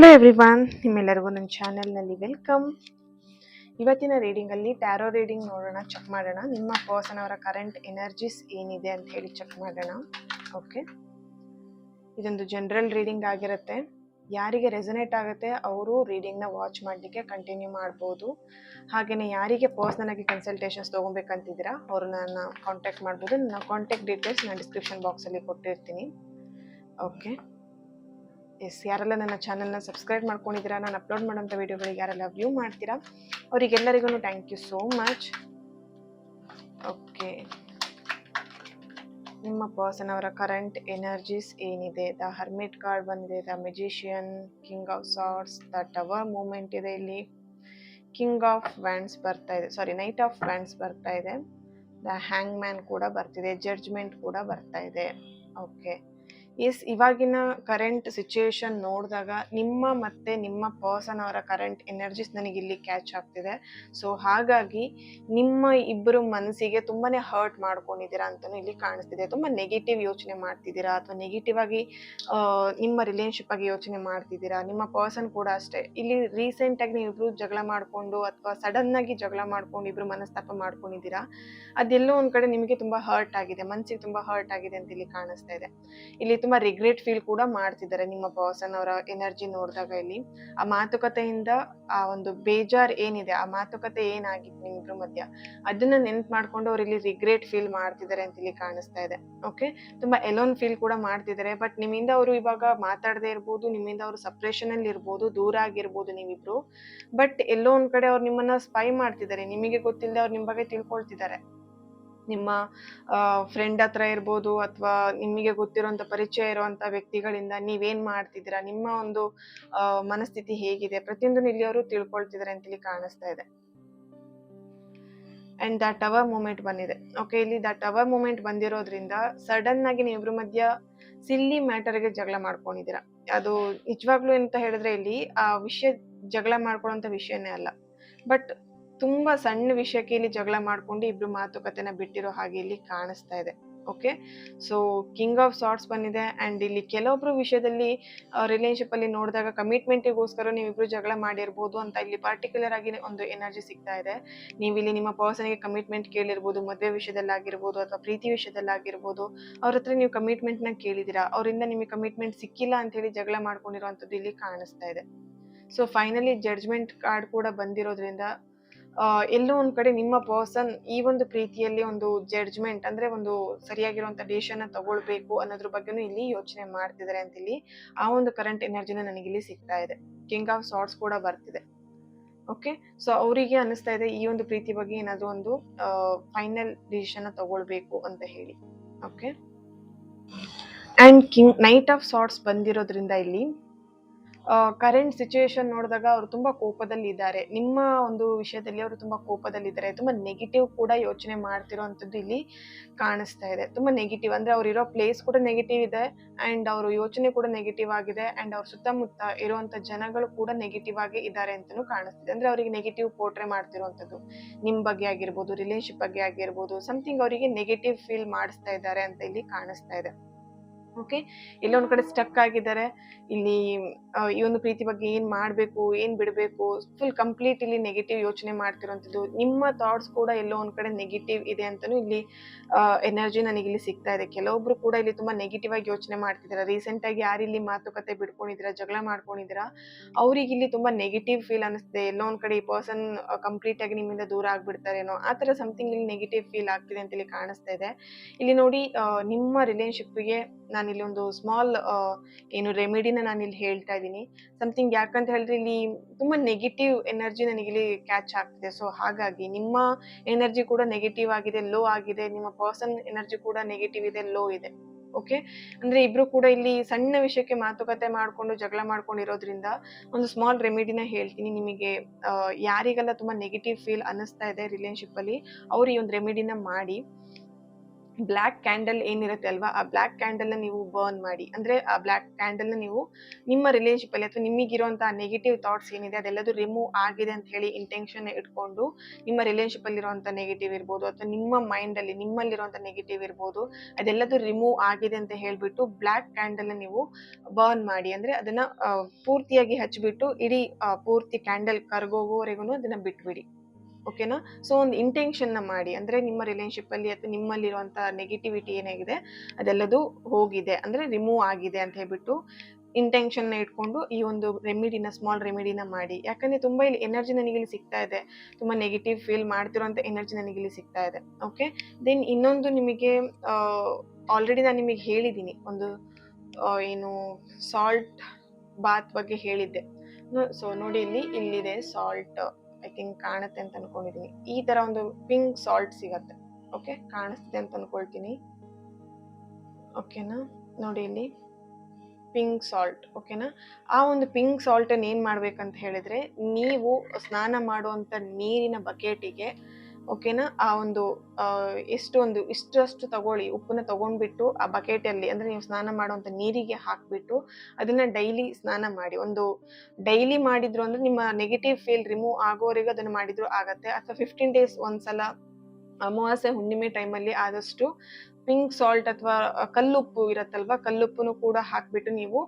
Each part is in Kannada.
ಹಲೋ ಎವ್ರಿವಾನ್, ನಿಮ್ಮೆಲ್ಲರಿಗೂ ನನ್ನ ಚಾನೆಲ್ನಲ್ಲಿ ವೆಲ್ಕಮ್. ಇವತ್ತಿನ ರೀಡಿಂಗಲ್ಲಿ ಟ್ಯಾರೋ ರೀಡಿಂಗ್ ನೋಡೋಣ, ಚೆಕ್ ಮಾಡೋಣ ನಿಮ್ಮ ಪರ್ಸನ್ ಅವರ ಕರೆಂಟ್ ಎನರ್ಜೀಸ್ ಏನಿದೆ ಅಂತ ಹೇಳಿ ಚೆಕ್ ಮಾಡೋಣ. ಓಕೆ, ಇದೊಂದು ಜನರಲ್ ರೀಡಿಂಗ್ ಆಗಿರುತ್ತೆ. ಯಾರಿಗೆ ರೆಸನೇಟ್ ಆಗುತ್ತೆ ಅವರು ರೀಡಿಂಗ್ನ ವಾಚ್ ಮಾಡಲಿಕ್ಕೆ ಕಂಟಿನ್ಯೂ ಮಾಡ್ಬೋದು. ಹಾಗೆಯೇ ಯಾರಿಗೆ ಪರ್ಸ್ನಲ್ ಆಗಿ ಕನ್ಸಲ್ಟೇಷನ್ಸ್ ತೊಗೊಬೇಕಂತಿದ್ದೀರಾ ಅವರು ನನ್ನ ಕಾಂಟ್ಯಾಕ್ಟ್ ಮಾಡ್ಬೋದು. ನನ್ನ ಕಾಂಟ್ಯಾಕ್ಟ್ ಡೀಟೇಲ್ಸ್ ನಾನು ಡಿಸ್ಕ್ರಿಪ್ಷನ್ ಬಾಕ್ಸಲ್ಲಿ ಕೊಟ್ಟಿರ್ತೀನಿ. ಓಕೆ, ಯಾರೆಲ್ಲ ನನ್ನ ಚಾನಲ್ನ ಸಬ್ಸ್ಕ್ರೈಬ್ ಮಾಡ್ಕೊಂಡಿದ್ದೀರಾ, ನಾನು ಅಪ್ಲೋಡ್ ಮಾಡೋಂಥ ವಿಡಿಯೋಗಳಿಗೆ ಯಾರೆಲ್ಲ ವ್ಯೂ ಮಾಡ್ತೀರಾ ಅವರಿಗೆಲ್ಲರಿಗೂ thank you so much. Okay, ನಿಮ್ಮ ಪರ್ಸನ್ ಅವರ ಕರೆಂಟ್ ಎನರ್ಜೀಸ್ ಏನಿದೆ? ದ ಹರ್ಮಿಟ್ ಕಾರ್ಡ್ ಬಂದಿದೆ, the magician, king of swords, the tower moment ಇದೆ, ಇಲ್ಲಿ ಕಿಂಗ್ ಆಫ್ ವ್ಯಾಂಡ್ಸ್ ಬರ್ತಾ ಇದೆ, ನೈಟ್ ಆಫ್ ವ್ಯಾಂಡ್ಸ್ ಬರ್ತಾ ಇದೆ, ದ ಹ್ಯಾಂಗ್ ಮ್ಯಾನ್ ಕೂಡ ಬರ್ತಿದೆ, ಜಡ್ಜ್ಮೆಂಟ್ ಕೂಡ ಬರ್ತಾ ಇದೆ. ಓಕೆ, ಇವಾಗಿನ ಕರೆಂಟ್ ಸಿಚುಯೇಷನ್ ನೋಡಿದಾಗ ನಿಮ್ಮ ಪರ್ಸನ್ ಅವರ ಕರೆಂಟ್ ಎನರ್ಜೀಸ್ ನನಗಿಲ್ಲಿ ಕ್ಯಾಚ್ ಆಗ್ತಿದೆ. ಸೊ ಹಾಗಾಗಿ ನಿಮ್ಮ ಇಬ್ಬರು ಮನಸ್ಸಿಗೆ ತುಂಬಾ ಹರ್ಟ್ ಮಾಡ್ಕೊಂಡಿದ್ದೀರಾ ಅಂತಲೂ ಇಲ್ಲಿ ಕಾಣಿಸ್ತಿದೆ. ತುಂಬ ನೆಗೆಟಿವ್ ಯೋಚನೆ ಮಾಡ್ತಿದ್ದೀರಾ ಅಥವಾ ನೆಗೆಟಿವ್ ಆಗಿ ನಿಮ್ಮ ರಿಲೇಶನ್ಶಿಪ್ ಆಗಿ ಯೋಚನೆ ಮಾಡ್ತಿದ್ದೀರಾ. ನಿಮ್ಮ ಪರ್ಸನ್ ಕೂಡ ಅಷ್ಟೇ. ಇಲ್ಲಿ ರೀಸೆಂಟಾಗಿ ನೀವು ಇಬ್ಬರು ಜಗಳ ಮಾಡಿಕೊಂಡು ಅಥವಾ ಸಡನ್ನಾಗಿ ಜಗಳ ಮಾಡ್ಕೊಂಡು ಇಬ್ಬರು ಮನಸ್ತಾಪ ಮಾಡ್ಕೊಂಡಿದ್ದೀರಾ. ಅದೆಲ್ಲೋ ಒಂದು ಕಡೆ ನಿಮಗೆ ತುಂಬ ಹರ್ಟ್ ಆಗಿದೆ, ಮನಸ್ಸಿಗೆ ತುಂಬ ಹರ್ಟ್ ಆಗಿದೆ ಅಂತ ಇಲ್ಲಿ ಕಾಣಿಸ್ತಾ ಇದೆ. ಇಲ್ಲಿ ತುಂಬಾ ರಿಗ್ರೆಟ್ ಫೀಲ್ ಕೂಡ ಮಾಡ್ತಿದ್ದಾರೆ ನಿಮ್ಮ ಪರ್ಸನ್ ಅವರ ಎನರ್ಜಿ ನೋಡಿದಾಗ. ಇಲ್ಲಿ ಆ ಮಾತುಕತೆಯಿಂದ ಆ ಒಂದು ಬೇಜಾರ್ ಏನಿದೆ, ಆ ಮಾತುಕತೆ ಏನಾಗಿತ್ತು ನಿಮ್ಮಿಬ್ರ ಮಧ್ಯ, ಅದನ್ನ ನೆನ್ಪು ಮಾಡ್ಕೊಂಡು ಅವ್ರು ಇಲ್ಲಿ ರಿಗ್ರೆಟ್ ಫೀಲ್ ಮಾಡ್ತಿದ್ದಾರೆ ಅಂತ ಇಲ್ಲಿ ಕಾಣಿಸ್ತಾ ಇದೆ. ಓಕೆ, ತುಂಬಾ ಎಲೋನ್ ಫೀಲ್ ಕೂಡ ಮಾಡ್ತಿದ್ದಾರೆ. ಬಟ್ ನಿಮ್ಮಿಂದ ಅವರು ಇವಾಗ ಮಾತಾಡದೇ ಇರ್ಬೋದು, ನಿಮ್ಮಿಂದ ಅವರು ಸಪ್ರೇಷನ್ ಅಲ್ಲಿ ಇರ್ಬೋದು, ದೂರ ಆಗಿರ್ಬೋದು ನೀವಿಬ್ರು. ಬಟ್ ಎಲ್ಲೋ ಒಂದ್ ಕಡೆ ಅವ್ರು ನಿಮ್ಮನ್ನ ಸ್ಪೈ ಮಾಡ್ತಿದ್ದಾರೆ, ನಿಮಗೆ ಗೊತ್ತಿಲ್ಲದೆ ಅವ್ರು ನಿಮ್ ಬಗ್ಗೆ ತಿಳ್ಕೊಳ್ತಿದ್ದಾರೆ. ನಿಮ್ಮ ಫ್ರೆಂಡ್ ಹತ್ರ ಇರ್ಬೋದು ಅಥವಾ ನಿಮಗೆ ಗೊತ್ತಿರೋಂಥ ಪರಿಚಯ ಇರುವಂಥ ವ್ಯಕ್ತಿಗಳಿಂದ ನೀವೇನು ಮಾಡ್ತಿದ್ದೀರಾ, ನಿಮ್ಮ ಒಂದು ಮನಸ್ಥಿತಿ ಹೇಗಿದೆ, ಪ್ರತಿಯೊಂದನ್ನು ಇಲ್ಲಿ ಅವರು ತಿಳ್ಕೊಳ್ತಿದ್ದಾರೆ ಅಂತೇಳಿ ಕಾಣಿಸ್ತಾ ಇದೆ. ಆ್ಯಂಡ್ ದ ಟವರ್ ಮೂಮೆಂಟ್ ಬಂದಿದೆ. ಓಕೆ, ಇಲ್ಲಿ ದ ಟವರ್ ಮೂಮೆಂಟ್ ಬಂದಿರೋದ್ರಿಂದ ಸಡನ್ ಆಗಿ ನೀವಿಬ್ರ ಮಧ್ಯ ಸಿಲ್ಲಿ ಮ್ಯಾಟರ್ಗೆ ಜಗಳ ಮಾಡ್ಕೊಂಡಿದ್ದೀರಾ. ಅದು ನಿಜವಾಗ್ಲೂ ಅಂತ ಹೇಳಿದ್ರೆ ಇಲ್ಲಿ ಆ ವಿಷಯ ಜಗಳ ಮಾಡ್ಕೊಳ್ಳೋಂಥ ವಿಷಯನೇ ಅಲ್ಲ, ಬಟ್ ತುಂಬಾ ಸಣ್ಣ ವಿಷಯಕ್ಕೆ ಇಲ್ಲಿ ಜಗಳ ಮಾಡ್ಕೊಂಡು ಇಬ್ರು ಮಾತುಕತೆನ ಬಿಟ್ಟಿರೋ ಹಾಗೆ ಇಲ್ಲಿ ಕಾಣಿಸ್ತಾ ಇದೆ. Okay, so king of sorts ಬಂದಿದೆ. ಅಂಡ್ ಇಲ್ಲಿ ಕೆಲವೊಬ್ರು ವಿಷಯದಲ್ಲಿ ರಿಲೇಶನ್ಶಿಪ್ ಅಲ್ಲಿ ನೋಡಿದಾಗ ಕಮಿಟ್ಮೆಂಟಿಗೋಸ್ಕರ ನೀವಿಬ್ರು ಜಗಳ ಮಾಡಿರ್ಬೋದು ಅಂತ ಇಲ್ಲಿ ಪರ್ಟಿಕ್ಯುಲರ್ ಆಗಿ ಒಂದು ಎನರ್ಜಿ ಸಿಗ್ತಾ ಇದೆ. ನೀವಿಲ್ಲಿ ನಿಮ್ಮ ಪರ್ಸನ್ಗೆ ಕಮಿಟ್ಮೆಂಟ್ ಕೇಳಿರ್ಬೋದು, ಮದುವೆ ವಿಷಯದಲ್ಲಾಗಿರ್ಬೋದು ಅಥವಾ ಪ್ರೀತಿ ವಿಷಯದಲ್ಲಾಗಿರ್ಬೋದು. ಅವ್ರ ಹತ್ರ ನೀವು ಕಮಿಟ್ಮೆಂಟ್ನ ಕೇಳಿದ್ದೀರಾ, ಅವರಿಂದ ನಿಮಗೆ ಕಮಿಟ್ಮೆಂಟ್ ಸಿಕ್ಕಿಲ್ಲ ಅಂತ ಹೇಳಿ ಜಗಳ ಮಾಡ್ಕೊಂಡಿರೋಂಥದ್ದು ಇಲ್ಲಿ ಕಾಣಿಸ್ತಾ ಇದೆ. ಸೊ ಫೈನಲಿ ಜಡ್ಜ್ಮೆಂಟ್ ಕಾರ್ಡ್ ಕೂಡ ಬಂದಿರೋದ್ರಿಂದ ಎಲ್ಲೋ ಒಂದ್ ಕಡೆ ನಿಮ್ಮ ಪರ್ಸನ್ ಈ ಒಂದು ಪ್ರೀತಿಯಲ್ಲಿ ಒಂದು ಜಡ್ಜ್ಮೆಂಟ್ ಅಂದ್ರೆ ಒಂದು ಸರಿಯಾಗಿರುವಂತ ಡಿಸಿಷನ್ ತಗೊಳ್ಬೇಕು ಅನ್ನೋದ್ರ ಬಗ್ಗೆನೂ ಇಲ್ಲಿ ಯೋಚನೆ ಮಾಡ್ತಿದ್ದಾರೆ ಅಂತ ಇಲ್ಲಿ ಆ ಒಂದು ಕರೆಂಟ್ ಎನರ್ಜಿನ ನನಗಿಲ್ಲಿ ಸಿಗ್ತಾ ಇದೆ. ಕಿಂಗ್ ಆಫ್ ಸಾರ್ಟ್ಸ್ ಕೂಡ ಬರ್ತಿದೆ. ಓಕೆ, ಸೊ ಅವರಿಗೆ ಅನಿಸ್ತಾ ಇದೆ ಈ ಒಂದು ಪ್ರೀತಿ ಬಗ್ಗೆ ಏನಾದ್ರು ಒಂದು ಫೈನಲ್ ಡಿಸಿಷನ್ ತಗೊಳ್ಬೇಕು ಅಂತ ಹೇಳಿ. Okay, and knight of swords ಬಂದಿರೋದ್ರಿಂದ ಇಲ್ಲಿ ಕರೆಂಟ್ ಸಿಚುಯೇಷನ್ ನೋಡಿದಾಗ ಅವರು ತುಂಬಾ ಕೋಪದಲ್ಲಿ ಇದ್ದಾರೆ. ನಿಮ್ಮ ಒಂದು ವಿಷಯದಲ್ಲಿ ಅವರು ತುಂಬಾ ಕೋಪದಲ್ಲಿದ್ದಾರೆ, ತುಂಬಾ ನೆಗೆಟಿವ್ ಕೂಡ ಯೋಚನೆ ಮಾಡ್ತಿರೋಂಥದ್ದು ಇಲ್ಲಿ ಕಾಣಿಸ್ತಾ ಇದೆ. ತುಂಬಾ ನೆಗೆಟಿವ್ ಅಂದ್ರೆ ಅವ್ರು ಇರೋ ಪ್ಲೇಸ್ ಕೂಡ ನೆಗೆಟಿವ್ ಇದೆ, ಅಂಡ್ ಅವ್ರ ಯೋಚನೆ ಕೂಡ ನೆಗೆಟಿವ್ ಆಗಿದೆ, ಅಂಡ್ ಅವ್ರ ಸುತ್ತಮುತ್ತ ಇರುವಂತ ಜನಗಳು ಕೂಡ ನೆಗೆಟಿವ್ ಆಗಿ ಇದ್ದಾರೆ ಅಂತಾನೂ ಕಾಣಿಸ್ತಿದೆ. ಅಂದ್ರೆ ಅವರಿಗೆ ನೆಗೆಟಿವ್ ಪೋರ್ಟ್ರೆ ಮಾಡ್ತಿರುವಂತದ್ದು ನಿಮ್ ಬಗ್ಗೆ ಆಗಿರ್ಬೋದು, ರಿಲೇಶನ್ಶಿಪ್ ಬಗ್ಗೆ ಆಗಿರ್ಬೋದು, ಸಮಥಿಂಗ್ ಅವರಿಗೆ ನೆಗೆಟಿವ್ ಫೀಲ್ ಮಾಡಿಸ್ತಾ ಇದ್ದಾರೆ ಅಂತ ಇಲ್ಲಿ ಕಾಣಿಸ್ತಾ ಇದೆ. ಓಕೆ, ಎಲ್ಲೊಂದ್ ಕಡೆ ಸ್ಟಕ್ ಆಗಿದ್ದಾರೆ. ಇಲ್ಲಿ ಈ ಒಂದು ಪ್ರೀತಿ ಬಗ್ಗೆ ಏನ್ ಮಾಡ್ಬೇಕು, ಏನ್ ಬಿಡ್ಬೇಕು, ಫುಲ್ ಕಂಪ್ಲೀಟ್ ಇಲ್ಲಿ ನೆಗೆಟಿವ್ ಯೋಚನೆ ಮಾಡ್ತಿರೋಂಥದ್ದು. ನಿಮ್ಮ ಥಾಟ್ಸ್ ಕೂಡ ಎಲ್ಲೋ ಒಂದ್ ಕಡೆ ನೆಗೆಟಿವ್ ಇದೆ ಅಂತಾನು ಇಲ್ಲಿ ಎನರ್ಜಿ ನನಗಿಲ್ಲಿ ಸಿಗ್ತಾ ಇದೆ. ಕೆಲವೊಬ್ರು ಕೂಡ ಇಲ್ಲಿ ತುಂಬಾ ನೆಗೆಟಿವ್ ಆಗಿ ಯೋಚನೆ ಮಾಡ್ತಿದ್ದೀರಾ. ರೀಸೆಂಟ್ ಆಗಿ ಯಾರಿಲ್ಲಿ ಮಾತುಕತೆ ಬಿಡ್ಕೊಂಡಿದ್ದೀರಾ, ಜಗಳ ಮಾಡ್ಕೊಂಡಿದ್ದೀರಾ, ಅವ್ರಿಗೆ ಇಲ್ಲಿ ತುಂಬಾ ನೆಗೆಟಿವ್ ಫೀಲ್ ಅನಿಸ್ತಿದೆ. ಎಲ್ಲೋ ಒಂದ್ ಕಡೆ ಈ ಪರ್ಸನ್ ಕಂಪ್ಲೀಟ್ ಆಗಿ ನಿಮ್ಮಿಂದ ದೂರ ಆಗ್ಬಿಡ್ತಾರೇನೋ, ಆ ತರ ಸಮಥಿಂಗ್ ಇಲ್ಲಿ ನೆಗೆಟಿವ್ ಫೀಲ್ ಆಗ್ತಿದೆ ಅಂತ ಇಲ್ಲಿ ಕಾಣಿಸ್ತಾ ಇದೆ. ಇಲ್ಲಿ ನೋಡಿ, ನಿಮ್ಮ ರಿಲೇಶನ್ಶಿಪ್ಗೆ ನಾನಿಲ್ಲಿ ಒಂದು ಸ್ಮಾಲ್ ಏನು ರೆಮಿಡಿನ ನಾನಿಲ್ಲಿ ಹೇಳ್ತಾ ಇದ್ದೀನಿ. ಸಮಥಿಂಗ್ ಯಾಕಂತ ಹೇಳಿದ್ರೆ ಇಲ್ಲಿ ತುಂಬಾ ನೆಗೆಟಿವ್ ಎನರ್ಜಿ ನನಗಿಲ್ಲಿ ಕ್ಯಾಚ್ ಆಗ್ತಿದೆ. ಸೊ ಹಾಗಾಗಿ ನಿಮ್ಮ ಎನರ್ಜಿ ಕೂಡ ನೆಗೆಟಿವ್ ಆಗಿದೆ, ಲೋ ಆಗಿದೆ, ನಿಮ್ಮ ಪರ್ಸನ್ ಎನರ್ಜಿ ಕೂಡ ನೆಗೆಟಿವ್ ಇದೆ, ಲೋ ಇದೆ. ಓಕೆ, ಅಂದ್ರೆ ಇಬ್ರು ಕೂಡ ಇಲ್ಲಿ ಸಣ್ಣ ವಿಷಯಕ್ಕೆ ಮಾತುಕತೆ ಮಾಡ್ಕೊಂಡು ಜಗಳ ಮಾಡ್ಕೊಂಡಿರೋದ್ರಿಂದ ಒಂದು ಸ್ಮಾಲ್ ರೆಮಿಡಿನ ಹೇಳ್ತೀನಿ ನಿಮಗೆ. ಯಾರಿಗೆಲ್ಲ ತುಂಬಾ ನೆಗೆಟಿವ್ ಫೀಲ್ ಅನ್ನಿಸ್ತಾ ಇದೆ ರಿಲೇಶನ್ಶಿಪ್ ಅಲ್ಲಿ, ಅವ್ರು ಈ ಒಂದು ರೆಮಿಡಿನ ಮಾಡಿ. ಬ್ಲ್ಯಾಕ್ ಕ್ಯಾಂಡಲ್ ಏನಿರುತ್ತೆ ಅಲ್ವಾ, ಆ ಬ್ಲ್ಯಾಕ್ ಕ್ಯಾಂಡಲ್ನ ನೀವು ಬರ್ನ್ ಮಾಡಿ. ಅಂದರೆ ಆ ಬ್ಲ್ಯಾಕ್ ಕ್ಯಾಂಡಲ್ನ ನೀವು ನಿಮ್ಮ ರಿಲೇಶನ್ಶಿಪ್ಪಲ್ಲಿ ಅಥವಾ ನಿಮಗಿರುವಂತಹ ನೆಗೆಟಿವ್ ಥಾಟ್ಸ್ ಏನಿದೆ ಅದೆಲ್ಲದು ರಿಮೂವ್ ಆಗಿದೆ ಅಂತ ಹೇಳಿ ಇಂಟೆನ್ಷನ್ ಇಟ್ಕೊಂಡು, ನಿಮ್ಮ ರಿಲೇಶನ್ಶಿಪ್ಪಲ್ಲಿ ಇರುವಂಥ ನೆಗೆಟಿವ್ ಇರ್ಬೋದು ಅಥವಾ ನಿಮ್ಮ ಮೈಂಡಲ್ಲಿ ನಿಮ್ಮಲ್ಲಿರುವಂಥ ನೆಗೆಟಿವ್ ಇರ್ಬೋದು, ಅದೆಲ್ಲದು ರಿಮೂವ್ ಆಗಿದೆ ಅಂತ ಹೇಳಿಬಿಟ್ಟು ಬ್ಲ್ಯಾಕ್ ಕ್ಯಾಂಡಲ್ನ ನೀವು ಬರ್ನ್ ಮಾಡಿ. ಅಂದರೆ ಅದನ್ನು ಪೂರ್ತಿಯಾಗಿ ಹಚ್ಚಿಬಿಟ್ಟು ಇಡೀ ಪೂರ್ತಿ ಕ್ಯಾಂಡಲ್ ಕರ್ಗೋಗೋವರೆಗೂ ಅದನ್ನು ಬಿಟ್ಬಿಡಿ. ಓಕೆನಾ. ಸೊ ಒಂದು ಇಂಟೆನ್ಷನ್ನ ಮಾಡಿ, ಅಂದರೆ ನಿಮ್ಮ ರಿಲೇಶನ್ಶಿಪ್ಪಲ್ಲಿ ಅಥವಾ ನಿಮ್ಮಲ್ಲಿರುವಂಥ ನೆಗೆಟಿವಿಟಿ ಏನಾಗಿದೆ ಅದೆಲ್ಲದು ಹೋಗಿದೆ, ಅಂದರೆ ರಿಮೂವ್ ಆಗಿದೆ ಅಂತ ಹೇಳ್ಬಿಟ್ಟು ಇಂಟೆನ್ಷನ್ನ ಇಟ್ಕೊಂಡು ಈ ಒಂದು ರೆಮಿಡಿನ, ಸ್ಮಾಲ್ ರೆಮಿಡಿನ ಮಾಡಿ. ಯಾಕಂದರೆ ತುಂಬ ಇಲ್ಲಿ ಎನರ್ಜಿ ನನಗಿಲ್ಲಿ ಸಿಗ್ತಾ ಇದೆ, ತುಂಬ ನೆಗೆಟಿವ್ ಫೀಲ್ ಮಾಡ್ತಿರೋಂಥ ಎನರ್ಜಿ ನನಗಿಲ್ಲಿ ಸಿಗ್ತಾ ಇದೆ. ಓಕೆ. ದೆನ್ ಇನ್ನೊಂದು ನಿಮಗೆ ಆಲ್ರೆಡಿ ನಾನು ನಿಮಗೆ ಹೇಳಿದ್ದೀನಿ, ಒಂದು ಏನು ಸಾಲ್ಟ್ ಬಾತ್ ಬಗ್ಗೆ ಹೇಳಿದ್ದೆ. ಸೊ ನೋಡಿ, ಇಲ್ಲಿದೆ ಸಾಲ್ಟ್, ಐ ಥಿಂಕ್ ಕಾಣುತ್ತೆ ಅಂತ ಅನ್ಕೊಂಡಿದ್ದೀನಿ. ಈ ತರ ಒಂದು ಪಿಂಕ್ ಸಾಲ್ಟ್ ಸಿಗತ್ತೆ. ಓಕೆ, ಕಾಣಿಸ್ತಿದೆ ಅಂತ ಅನ್ಕೊಳ್ತೀನಿ. ಓಕೆನಾ, ನೋಡಿ ಇಲ್ಲಿ ಪಿಂಕ್ ಸಾಲ್ಟ್. ಓಕೆನಾ, ಆ ಒಂದು ಪಿಂಕ್ ಸಾಲ್ಟ್ ಅನ್ನು ಏನ್ ಮಾಡ್ಬೇಕಂತ ಹೇಳಿದ್ರೆ, ನೀವು ಸ್ನಾನ ಮಾಡುವಂತ ನೀರಿನ ಬಕೆಟಿಗೆ, ಓಕೆನಾ, ಆ ಒಂದು ಇಷ್ಟಷ್ಟು ತಗೊಳ್ಳಿ, ಉಪ್ಪನ್ನ ತಗೊಂಡ್ಬಿಟ್ಟು ಆ ಬಕೆಟಲ್ಲಿ, ಅಂದ್ರೆ ನೀವು ಸ್ನಾನ ಮಾಡುವಂತ ನೀರಿಗೆ ಹಾಕ್ಬಿಟ್ಟು ಅದನ್ನ ಡೈಲಿ ಸ್ನಾನ ಮಾಡಿ. ಒಂದು ಡೈಲಿ ಮಾಡಿದ್ರು ಅಂದ್ರೆ ನಿಮ್ಮ ನೆಗೆಟಿವ್ ಫೀಲ್ ರಿಮೂವ್ ಆಗೋವರೆಗೂ ಅದನ್ನ ಮಾಡಿದ್ರು ಆಗತ್ತೆ. ಅಥವಾ 15 days ಒಂದ್ಸಲ, ಅಮಾವಾಸ್ಯೆ ಹುಣ್ಣಿಮೆ ಟೈಮಲ್ಲಿ ಆದಷ್ಟು ಪಿಂಕ್ ಸಾಲ್ಟ್ ಅಥವಾ ಕಲ್ಲುಪ್ಪು ಇರತ್ತಲ್ವಾ, ಕಲ್ಲುಪ್ಪುನು ಕೂಡ ಹಾಕ್ಬಿಟ್ಟು ನೀವು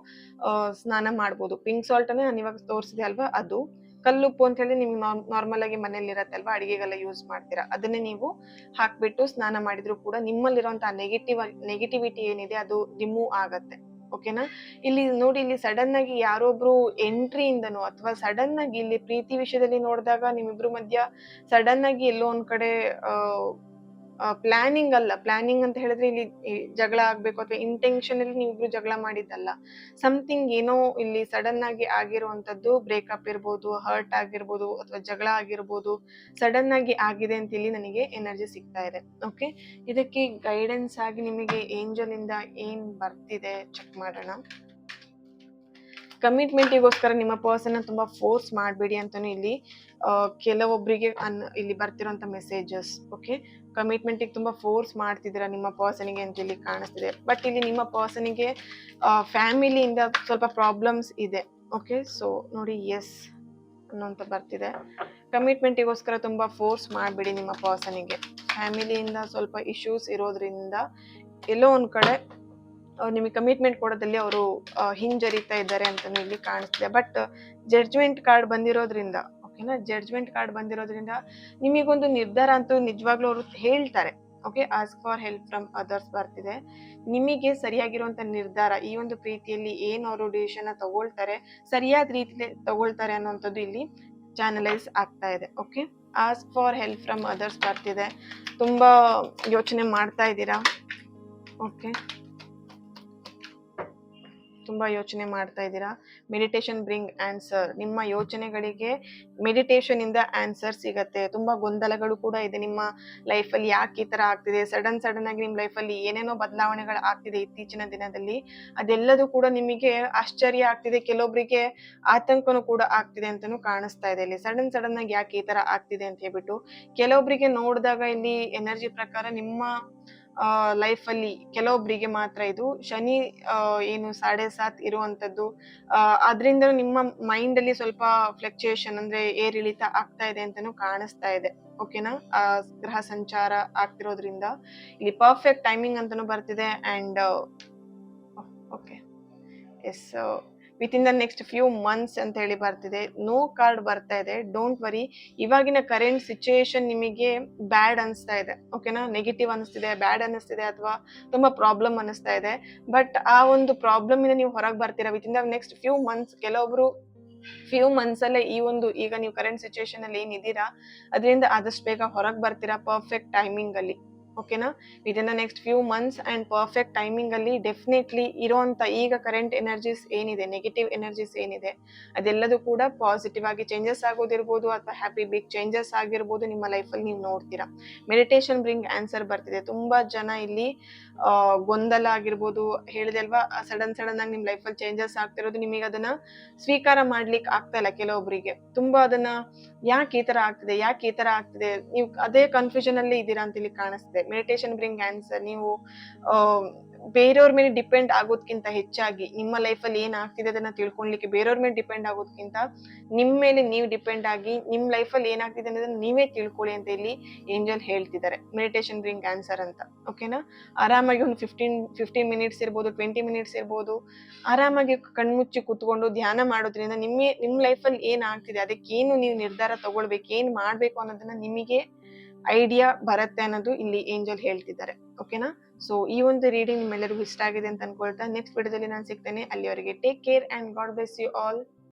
ಸ್ನಾನ ಮಾಡ್ಬೋದು. ಪಿಂಕ್ ಸಾಲ್ಟ್ ಅನ್ನ ನಾನು ಇವಾಗ ತೋರಿಸಿದೆ ಅಲ್ವಾ, ಅದು. ಕಲ್ಲುಪ್ಪು ಅಂತ ಹೇಳಿ ನಿಮ್ಗೆ ನಾರ್ಮಲ್ ಆಗಿ ಮನೇಲಿ ಇರತ್ತಲ್ವಾ, ಅಡಿಗೆಗೆಲ್ಲ ಯೂಸ್ ಮಾಡ್ತೀರಾ, ಅದನ್ನೇ ನೀವು ಹಾಕ್ಬಿಟ್ಟು ಸ್ನಾನ ಮಾಡಿದ್ರು ಕೂಡ ನಿಮ್ಮಲ್ಲಿರುವಂತಹ ನೆಗೆಟಿವಿಟಿ ಏನಿದೆ ಅದು ರಿಮೂವ್ ಆಗತ್ತೆ. ಓಕೆನಾ. ಇಲ್ಲಿ ನೋಡಿ, ಇಲ್ಲಿ ಸಡನ್ ಆಗಿ ಯಾರೊಬ್ರು ಎಂಟ್ರಿಯಿಂದನೋ ಅಥವಾ ಸಡನ್ ಆಗಿ ಇಲ್ಲಿ ಪ್ರೀತಿ ವಿಷಯದಲ್ಲಿ ನೋಡಿದಾಗ ನಿಮ್ಮಿಬ್ರು ಮಧ್ಯ ಸಡನ್ ಆಗಿ ಎಲ್ಲೋ ಒಂದ್ ಕಡೆ ಪ್ಲಾನಿಂಗ್ ಅಲ್ಲ, ಪ್ಲಾನಿಂಗ್ ಅಂತ ಹೇಳಿದ್ರೆ ಇಲ್ಲಿ ಜಗಳ ಆಗ್ಬೇಕು ಅಥವಾ ಇಂಟೆನ್ಷನಲ್ಲಿ ನೀವಿಬ್ರು ಜಗಳ ಮಾಡಿದ್ದಲ್ಲ, ಸಮಥಿಂಗ್ ಏನೋ ಇಲ್ಲಿ ಸಡನ್ ಆಗಿ ಆಗಿರುವಂತದ್ದು, ಬ್ರೇಕಪ್ ಇರ್ಬೋದು, ಹರ್ಟ್ ಆಗಿರ್ಬೋದು ಅಥವಾ ಜಗಳ ಆಗಿರ್ಬೋದು, ಸಡನ್ ಆಗಿ ಆಗಿದೆ ಅಂತ ಇಲ್ಲಿ ನನಗೆ ಎನರ್ಜಿ ಸಿಗ್ತಾ ಇದೆ. ಓಕೆ, ಇದಕ್ಕೆ ಗೈಡೆನ್ಸ್ ಆಗಿ ನಿಮಗೆ ಏಂಜಲ್ ಇಂದ ಏನ್ ಬರ್ತಿದೆ ಚೆಕ್ ಮಾಡೋಣ. ಕಮಿಟ್ಮೆಂಟಿಗೋಸ್ಕರ ನಿಮ್ಮ ಪರ್ಸನ್ ತುಂಬಾ ಫೋರ್ಸ್ ಮಾಡಬೇಡಿ ಅಂತಾನು ಇಲ್ಲಿ ಕೆಲವೊಬ್ಬರಿಗೆ ಇಲ್ಲಿ ಬರ್ತಿರೋಂಥ ಮೆಸೇಜಸ್. ಓಕೆ, ಕಮಿಟ್ಮೆಂಟಿಗೆ ತುಂಬಾ ಫೋರ್ಸ್ ಮಾಡ್ತಿದ್ದೀರಾ ನಿಮ್ಮ ಪರ್ಸನಿಗೆ ಅಂತ ಇಲ್ಲಿ ಕಾಣಿಸ್ತಿದೆ. ಬಟ್ ಇಲ್ಲಿ ನಿಮ್ಮ ಪರ್ಸನಿಗೆ ಫ್ಯಾಮಿಲಿಯಿಂದ ಸ್ವಲ್ಪ ಪ್ರಾಬ್ಲಮ್ಸ್ ಇದೆ. ಓಕೆ, ಸೊ ನೋಡಿ, ಎಸ್ ಅನ್ನೋಂತ ಬರ್ತಿದೆ. ಕಮಿಟ್ಮೆಂಟಿಗೋಸ್ಕರ ತುಂಬಾ ಫೋರ್ಸ್ ಮಾಡಬೇಡಿ ನಿಮ್ಮ ಪರ್ಸನಿಗೆ. ಫ್ಯಾಮಿಲಿಯಿಂದ ಸ್ವಲ್ಪ ಇಶ್ಯೂಸ್ ಇರೋದ್ರಿಂದ ಎಲ್ಲೋ ಒಂದ್ ಕಡೆ ನಿಮಗೆ ಕಮಿಟ್ಮೆಂಟ್ ಕೊಡೋದಲ್ಲಿ ಅವರು ಹಿಂಜರಿತಾ ಇದ್ದಾರೆ ಅಂತಾನು ಇಲ್ಲಿ ಕಾಣಿಸ್ತಿದೆ. ಬಟ್ ಜಡ್ಜ್ಮೆಂಟ್ ಕಾರ್ಡ್ ಬಂದಿರೋದ್ರಿಂದ, ಓಕೆನಾ, ಜಡ್ಜ್ಮೆಂಟ್ ಕಾರ್ಡ್ ಬಂದಿರೋದ್ರಿಂದ ನಿಮಗೊಂದು ನಿರ್ಧಾರ ಅಂತೂ ನಿಜವಾಗ್ಲೂ ಅವರು ಹೇಳ್ತಾರೆ. Okay, ask for help from others ಬರ್ತಿದೆ. ನಿಮಗೆ ಸರಿಯಾಗಿರುವಂತ ನಿರ್ಧಾರ, ಈ ಒಂದು ಪ್ರೀತಿಯಲ್ಲಿ ಏನು ಅವರು ಡಿಸಿಷನ್ ತಗೊಳ್ತಾರೆ, ಸರಿಯಾದ ರೀತಿಯಲ್ಲಿ ತಗೊಳ್ತಾರೆ ಅನ್ನೋಂಥದ್ದು ಇಲ್ಲಿ ಚಾನಲೈಸ್ ಆಗ್ತಾ ಇದೆ. Okay, ask for help from others ಬರ್ತಿದೆ. ತುಂಬಾ ಯೋಚನೆ ಮಾಡ್ತಾ ಇದ್ದೀರಾ. ಓಕೆ, ತುಂಬಾ ಯೋಚನೆ ಮಾಡ್ತಾ ಇದ್ದೀರಾ. Meditation bring answer. ನಿಮ್ಮ ಯೋಚನೆಗಳಿಗೆ ಮೆಡಿಟೇಷನ್ ಇಂದ ಆನ್ಸರ್ ಸಿಗತ್ತೆ. ತುಂಬಾ ಗೊಂದಲಗಳು ಕೂಡ ಇದೆ ನಿಮ್ಮ ಲೈಫಲ್ಲಿ. ಯಾಕೆ ಈ ತರ ಆಗ್ತಿದೆ, ಸಡನ್ ಆಗಿ ನಿಮ್ ಲೈಫಲ್ಲಿ ಏನೇನೋ ಬದಲಾವಣೆಗಳು ಆಗ್ತಿದೆ ಇತ್ತೀಚಿನ ದಿನದಲ್ಲಿ, ಅದೆಲ್ಲದೂ ಕೂಡ ನಿಮಗೆ ಆಶ್ಚರ್ಯ ಆಗ್ತಿದೆ, ಕೆಲವೊಬ್ಬರಿಗೆ ಆತಂಕನೂ ಕೂಡ ಆಗ್ತಿದೆ ಅಂತಾನು ಕಾಣಿಸ್ತಾ ಇದೆ. ಇಲ್ಲಿ ಸಡನ್ ಆಗಿ ಯಾಕೆ ಈ ತರ ಆಗ್ತಿದೆ ಅಂತ ಹೇಳ್ಬಿಟ್ಟು ಕೆಲವೊಬ್ಬರಿಗೆ ನೋಡಿದಾಗ ಇಲ್ಲಿ ಎನರ್ಜಿ ಪ್ರಕಾರ ನಿಮ್ಮ ಲೈಫಲ್ಲಿ ಕೆಲವೊಬ್ಬರಿಗೆ ಮಾತ್ರ ಇದು ಶನಿ ಏನು 7.5 ಇರುವಂತದ್ದು, ಅದರಿಂದ ನಿಮ್ಮ ಮೈಂಡ್ ಅಲ್ಲಿ ಸ್ವಲ್ಪ ಫ್ಲಕ್ಚುಯೇಷನ್, ಅಂದ್ರೆ ಏರಿಳಿತ ಆಗ್ತಾ ಇದೆ ಅಂತಾನು ಕಾಣಿಸ್ತಾ ಇದೆ. ಓಕೆನಾ, ಗ್ರಹ ಸಂಚಾರ ಆಗ್ತಿರೋದ್ರಿಂದ ಇಲ್ಲಿ ಪರ್ಫೆಕ್ಟ್ ಟೈಮಿಂಗ್ ಅಂತಾನು ಬರ್ತಿದೆ. And okay, yes, with in the next few months ಅಂತ ಹೇಳಿ ಬರ್ತಿದೆ. ನೋ ಕಾರ್ಡ್ ಬರ್ತಾ ಇದೆ. ಡೋಂಟ್ ವರಿ, ಇವಾಗಿನ ಕರೆಂಟ್ ಸಿಚುಯೇಷನ್ ನಿಮಗೆ ಬ್ಯಾಡ್ ಅನಿಸ್ತಾ ಇದೆ. ಓಕೆನಾ, ನೆಗೆಟಿವ್ ಅನಿಸ್ತಿದೆ, ಬ್ಯಾಡ್ ಅನಿಸ್ತಿದೆ ಅಥವಾ ತುಂಬಾ ಪ್ರಾಬ್ಲಮ್ ಅನಿಸ್ತಾ ಇದೆ. ಬಟ್ ಆ ಒಂದು ಪ್ರಾಬ್ಲಮ್ ಇಂದ ನೀವು ಹೊರಗೆ ಬರ್ತೀರಾ with in the next few months. ಕೆಲವೊಬ್ರು ಫ್ಯೂ ಮಂತ್ಸ್ ಅಲ್ಲೇ ಈ ಒಂದು ಈಗ ನೀವು ಕರೆಂಟ್ ಸಿಚುಯೇಷನ್ ಅಲ್ಲಿ ಏನಿದ್ದೀರಾ ಅದರಿಂದ ಆದಷ್ಟು ಬೇಗ ಹೊರಗೆ ಬರ್ತೀರಾ ಪರ್ಫೆಕ್ಟ್ ಟೈಮಿಂಗ್ ಅಲ್ಲಿ. ಓಕೆನಾ, with in the next few months and perfect timing ಅಲ್ಲಿ ಡೆಫಿನೆಟ್ಲಿ ಇರೋಂಥ ಈಗ ಕರೆಂಟ್ ಎನರ್ಜೀಸ್ ಏನಿದೆ, ನೆಗೆಟಿವ್ ಎನರ್ಜೀಸ್ ಏನಿದೆ, ಅದೆಲ್ಲದೂ ಕೂಡ ಪಾಸಿಟಿವ್ ಆಗಿ ಚೇಂಜಸ್ ಆಗೋದಿರ್ಬೋದು ಅಥವಾ ಹ್ಯಾಪಿ ಬಿಗ್ ಚೇಂಜಸ್ ಆಗಿರ್ಬೋದು ನಿಮ್ಮ ಲೈಫಲ್ಲಿ ನೀವು ನೋಡ್ತೀರಾ. ಮೆಡಿಟೇಷನ್ ಬ್ರಿಂಗ್ ಆನ್ಸರ್ ಬರ್ತಿದೆ. ತುಂಬಾ ಜನ ಇಲ್ಲಿ ಗೊಂದಲ ಆಗಿರ್ಬೋದು, ಹೇಳಿದೆ ಅಲ್ವಾ, ಸಡನ್ ಆಗಿ ನಿಮ್ ಲೈಫಲ್ಲಿ ಚೇಂಜಸ್ ಆಗ್ತಿರೋದು, ನಿಮಗೆ ಅದನ್ನ ಸ್ವೀಕಾರ ಮಾಡ್ಲಿಕ್ಕೆ ಆಗ್ತಾ ಇಲ್ಲ. ಕೆಲವೊಬ್ಬರಿಗೆ ತುಂಬಾ ಅದನ್ನ ಯಾಕೆ ಈ ತರ ಆಗ್ತಿದೆ, ಯಾಕೆ ಈ ತರ ಆಗ್ತಿದೆ, ನೀವು ಅದೇ ಕನ್ಫ್ಯೂಷನ್ ಅಲ್ಲಿ ಇದ್ದೀರಾ ಅಂತ ಇಲ್ಲಿ ಕಾಣಿಸ್ತಿದೆ. Meditation bring answer. ನೀವು ಆ, ಬೇರೆಯವ್ರ ಮೇಲೆ ಡಿಪೆಂಡ್ ಆಗೋದ್ಕಿಂತ ಹೆಚ್ಚಾಗಿ ನಿಮ್ಮ ಲೈಫ್ ಅಲ್ಲಿ ಏನ್ ಆಗ್ತಿದೆ ಅದನ್ನ ತಿಳ್ಕೊಳ್ಲಿಕ್ಕೆ ಬೇರೆಯವ್ರ ಮೇಲೆ ಡಿಪೆಂಡ್ ಆಗೋದ್ಕಿಂತ ನಿಮ್ ಮೇಲೆ ನೀವು ಡಿಪೆಂಡ್ ಆಗಿ ನಿಮ್ ಲೈಫ್ ಅಲ್ಲಿ ಏನಾಗ್ತಿದೆ ಅನ್ನೋದನ್ನ ನೀವೇ ತಿಳ್ಕೊಳ್ಳಿ ಅಂತ ಇಲ್ಲಿ ಏಂಜಲ್ ಹೇಳ್ತಿದ್ದಾರೆ. ಮೆಡಿಟೇಷನ್ ಬ್ರಿಂಗ್ ಆನ್ಸರ್ ಅಂತ. ಓಕೆನಾ? ಆರಾಮಾಗಿ ಒಂದು 15 ಮಿನಿಟ್ಸ್ ಇರ್ಬೋದು, 20 ಮಿನಿಟ್ಸ್ ಇರ್ಬೋದು, ಆರಾಮಾಗಿ ಕಣ್ಮುಚ್ಚಿ ಕೂತ್ಕೊಂಡು ಧ್ಯಾನ ಮಾಡೋದ್ರಿಂದ ನಿಮ್ ಲೈಫ್ ಅಲ್ಲಿ ಏನ್ ಆಗ್ತಿದೆ, ಅದಕ್ಕೇನು ನೀವು ನಿರ್ಧಾರ ತಗೊಳ್ಬೇಕು, ಏನ್ ಮಾಡ್ಬೇಕು ಅನ್ನೋದನ್ನ ನಿಮಗೆ ಐಡಿಯಾ ಬರುತ್ತೆ ಅನ್ನೋದು ಇಲ್ಲಿ ಏಂಜಲ್ ಹೇಳ್ತಿದ್ದಾರೆ. ಓಕೆನಾ? ಸೊ ಈ ಒಂದು ರೀಡಿಂಗ್ ನಿಮ್ಮೆಲ್ಲರಿಗೂ ಇಷ್ಟ ಆಗಿದೆ ಅಂತ ಅನ್ಕೊಳ್ತಾ ನೆಕ್ಸ್ಟ್ ವಿಡಿಯೋದಲ್ಲಿ ನಾನು ಸಿಗ್ತೇನೆ. ಅಲ್ಲಿವರೆಗೆ take care and God bless you all.